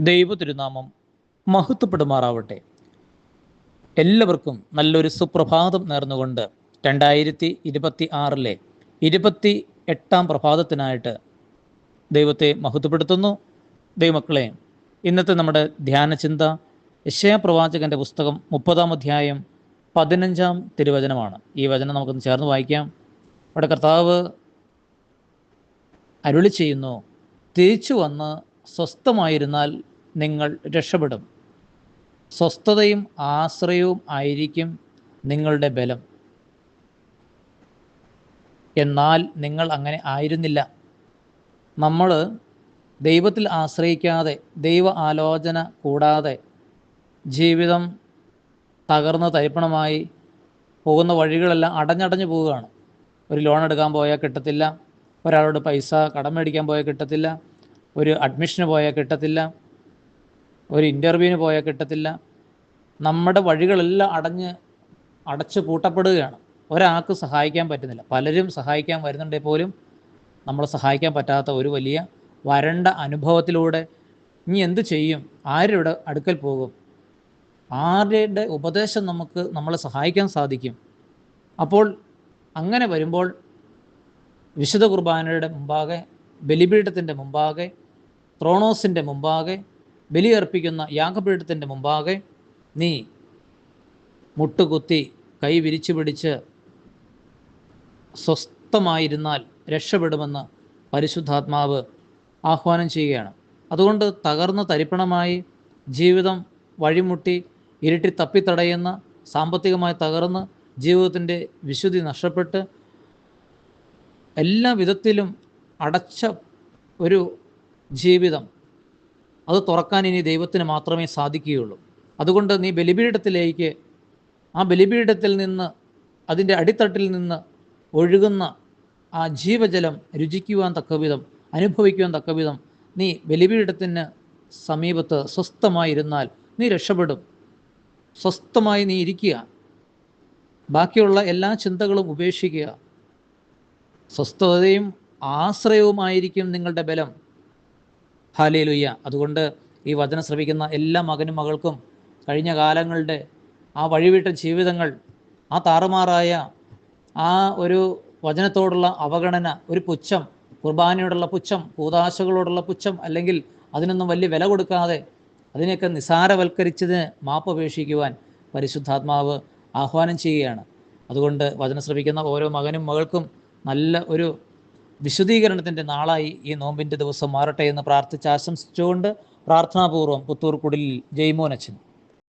ദൈവ തിരുനാമം മഹത്വപ്പെടുമാറാവട്ടെ. എല്ലാവർക്കും നല്ലൊരു സുപ്രഭാതം നേർന്നുകൊണ്ട് 2026 28 പ്രഭാതത്തിനായിട്ട് ദൈവത്തെ മഹത്വപ്പെടുത്തുന്നു. ദൈവമക്കളെ, ഇന്നത്തെ നമ്മുടെ ധ്യാന ചിന്ത യെശയ്യാ പ്രവാചകൻ്റെ പുസ്തകം 30-ാം അധ്യായം 15-ാം തിരുവചനമാണ്. ഈ വചനം നമുക്കൊന്ന് ചേർന്ന് വായിക്കാം. അവിടെ കർത്താവ് അരുളി ചെയ്യുന്നു, തിരിച്ചു വന്ന് സ്വസ്ഥമായിരുന്നാൽ നിങ്ങൾ രക്ഷപ്പെടും. സ്വസ്ഥതയും ആശ്രയവും ആയിരിക്കും നിങ്ങളുടെ ബലം. എന്നാൽ നിങ്ങൾ അങ്ങനെ ആയിരുന്നില്ല. നമ്മൾ ദൈവത്തിൽ ആശ്രയിക്കാതെ, ദൈവ ആലോചന കൂടാതെ ജീവിതം തകർന്ന് തരിപ്പണമായി പോകുന്ന വഴികളെല്ലാം അടഞ്ഞടഞ്ഞു പോവുകയാണ്. ഒരു ലോൺ എടുക്കാൻ പോയാൽ കിട്ടത്തില്ല, ഒരാളോട് പൈസ കടം മേടിക്കാൻ പോയാൽ കിട്ടത്തില്ല, ഒരു അഡ്മിഷന് പോയാൽ കിട്ടത്തില്ല, ഒരു ഇൻ്റർവ്യൂവിന് പോയാൽ കിട്ടത്തില്ല. നമ്മുടെ വഴികളെല്ലാം അടച്ചു പൂട്ടപ്പെടുകയാണ്. ഒരാൾക്ക് സഹായിക്കാൻ പറ്റുന്നില്ല. പലരും സഹായിക്കാൻ വരുന്നുണ്ടെങ്കിൽ പോലും നമ്മളെ സഹായിക്കാൻ പറ്റാത്ത ഒരു വലിയ വരണ്ട അനുഭവത്തിലൂടെ ഇനി എന്ത് ചെയ്യും, ആരുടെ അടുക്കൽ പോകും, ആരുടെ ഉപദേശം നമ്മളെ സഹായിക്കാൻ സാധിക്കും? അപ്പോൾ അങ്ങനെ വരുമ്പോൾ വിശുദ്ധ കുർബാനയുടെ മുമ്പാകെ, ബലിപീഠത്തിൻ്റെ മുമ്പാകെ, ത്രോണോസിൻ്റെ മുമ്പാകെ, ബലിയർപ്പിക്കുന്ന യാഗപീഠത്തിൻ്റെ മുമ്പാകെ നീ മുട്ടുകുത്തി കൈ വിരിച്ചു പിടിച്ച് സ്വസ്ഥമായിരുന്നാൽ രക്ഷപ്പെടുമെന്ന് പരിശുദ്ധാത്മാവ് ആഹ്വാനം ചെയ്യുകയാണ്. അതുകൊണ്ട് തകർന്ന് തരിപ്പണമായി ജീവിതം വഴിമുട്ടി ഇരുട്ടി തപ്പിത്തടയുന്ന, സാമ്പത്തികമായി തകർന്ന് ജീവിതത്തിൻ്റെ വിശുദ്ധി നഷ്ടപ്പെട്ട് എല്ലാ വിധത്തിലും അടച്ച ഒരു ജീവിതം, അത് തുറക്കാൻ ഇനി ദൈവത്തിന് മാത്രമേ സാധിക്കുകയുള്ളൂ. അതുകൊണ്ട് നീ ബലിപീഠത്തിലേക്ക്, ആ ബലിപീഠത്തിൽ നിന്ന്, അതിൻ്റെ അടിത്തട്ടിൽ നിന്ന് ഒഴുകുന്ന ആ ജീവജലം രുചിക്കുവാൻ തക്കവിധം, അനുഭവിക്കുവാൻ തക്കവിധം നീ ബലിപീഠത്തിന് സമീപത്ത് സ്വസ്ഥമായിരുന്നാൽ നീ രക്ഷപ്പെടും. സ്വസ്ഥമായി നീ ഇരിക്കുക, ബാക്കിയുള്ള എല്ലാ ചിന്തകളും ഉപേക്ഷിക്കുക. സ്വസ്ഥതയും ആശ്രയവുമായിരിക്കും നിങ്ങളുടെ ബലം. ഹല്ലേലൂയ. അതുകൊണ്ട് ഈ വചനം ശ്രവിക്കുന്ന എല്ലാ മകനും മകൾക്കും കഴിഞ്ഞ കാലങ്ങളുടെ ആ വഴിവിട്ട ജീവിതങ്ങൾ, ആ താറുമാറായ ആ ഒരു വചനത്തോടുള്ള അവഗണന, ഒരു പുച്ഛം, കുർബാനയോടുള്ള പുച്ഛം, കൂദാശകളോടുള്ള പുച്ഛം, അല്ലെങ്കിൽ അതിനൊന്നും വലിയ വില കൊടുക്കാതെ അതിനെയൊക്കെ നിസാരവൽക്കരിച്ചതിന് മാപ്പപേക്ഷിക്കുവാൻ പരിശുദ്ധാത്മാവ് ആഹ്വാനം ചെയ്യുകയാണ്. അതുകൊണ്ട് വചനം ശ്രവിക്കുന്ന ഓരോ മകനും മകൾക്കും നല്ല ഒരു വിശുദ്ധീകരണത്തിൻ്റെ നാളായി ഈ നോമ്പിൻ്റെ ദിവസം മാറട്ടെ എന്ന് പ്രാർത്ഥിച്ച് ആശംസിച്ചുകൊണ്ട് പ്രാർത്ഥനാപൂർവ്വം പുത്തൂർ കുടിലിൽ ജയ്മോനച്ചൻ.